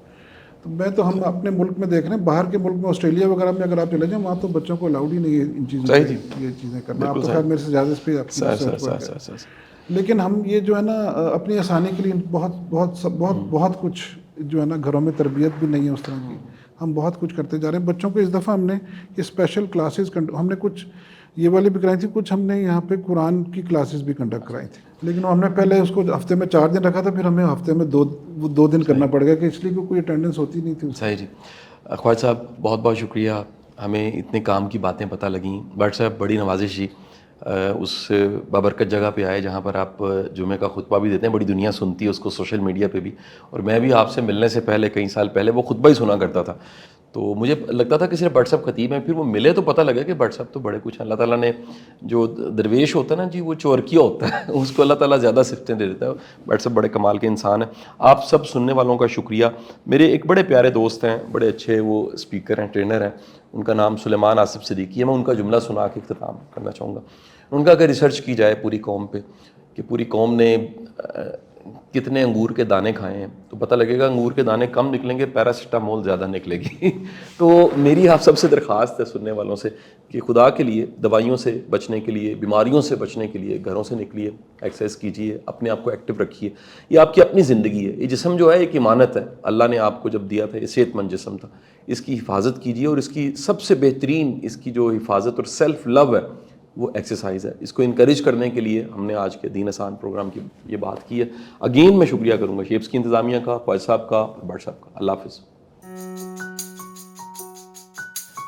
Speaker 3: تو ہم اپنے ملک میں دیکھ رہے ہیں، باہر کے ملک میں آسٹریلیا وغیرہ میں اگر آپ چلے جائیں وہاں تو بچوں کو الاؤڈ ہی نہیں ہے ان چیزوں یہ چیزیں کرنا. آپ تو خیر میرے سے زیادہ اس پہ آپ کی ریسرچ، لیکن ہم یہ جو ہے نا اپنی آسانی کے لیے بہت بہت بہت بہت کچھ جو ہے نا گھروں میں تربیت بھی نہیں ہے اس طرح کی، ہم بہت کچھ کرتے جا رہے ہیں. بچوں کو اس دفعہ ہم نے یہ اسپیشل کلاسز ہم نے کچھ یہ والی بھی کرائی تھی، کچھ ہم نے یہاں پہ قرآن کی کلاسز بھی کنڈکٹ کرائی تھی. لیکن ہم نے پہلے اس کو ہفتے میں 4 دن رکھا تھا، پھر ہمیں ہفتے میں 2 دن کرنا پڑ گیا کہ اس لیے کوئی اٹینڈنس ہوتی نہیں تھی.
Speaker 1: صحیح جی. خواجہ صاحب بہت بہت شکریہ، ہمیں اتنے کام کی باتیں پتہ لگیں. بٹ صاحب بڑی نوازش جی، اس بابرکت جگہ پہ آئے جہاں پر آپ جمعہ کا خطبہ بھی دیتے ہیں، بڑی دنیا سنتی ہے اس کو سوشل میڈیا پہ بھی، اور میں بھی آپ سے ملنے سے پہلے کئی سال پہلے وہ خطبہ ہی سنا کرتا تھا. تو مجھے لگتا تھا کہ صرف بٹ صاحب خطیب ہیں، پھر وہ ملے تو پتہ لگا کہ بٹ صاحب تو بڑے کچھ ہیں. اللہ تعالیٰ نے جو درویش ہوتا ہے نا جی، وہ چورکیا ہوتا ہے، اس کو اللہ تعالیٰ زیادہ صفتیں دے دیتا ہے. بٹ صاحب بڑے کمال کے انسان ہیں. آپ سب سننے والوں کا شکریہ. میرے ایک بڑے پیارے دوست ہیں، بڑے اچھے وہ اسپیکر ہیں، ٹرینر ہیں، ان کا نام سلیمان آصف صدیقی ہے. میں ان کا جملہ سنا کے اختتام کرنا چاہوں گا. ان کا اگر ریسرچ کی جائے پوری قوم پہ کہ پوری قوم نے کتنے انگور کے دانے کھائے ہیں تو پتہ لگے گا انگور کے دانے کم نکلیں گے، پیراسیٹامول زیادہ نکلے گی. تو میری آپ سب سے درخواست ہے سننے والوں سے کہ خدا کے لیے دوائیوں سے بچنے کے لیے، بیماریوں سے بچنے کے لیے گھروں سے نکلیے، ایکسرسائز کیجیے، اپنے آپ کو ایکٹیو رکھیے. یہ آپ کی اپنی زندگی ہے. یہ جسم جو ہے ایک امانت ہے، اللہ نے آپ کو جب دیا تھا، یہ صحت مند جسم تھا. اس کی حفاظت کیجیے، اور اس کی سب سے بہترین اس کی جو حفاظت اور سیلف لو ہے وہ ایکسرسائز ہے. اس کو انکریج کرنے کے لیے ہم نے آج کے دین آسان پروگرام کی یہ بات کی ہے. اگین میں شکریہ کروں گا شیپس کی انتظامیہ کا، فوج صاحب کا، بٹ صاحب کا. اللہ حافظ.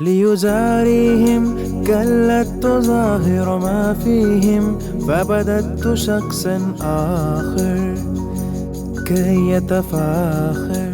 Speaker 4: ليزاريهم كلت تظاهر ما فيهم فبدت شخصا آخر كي يتفاخر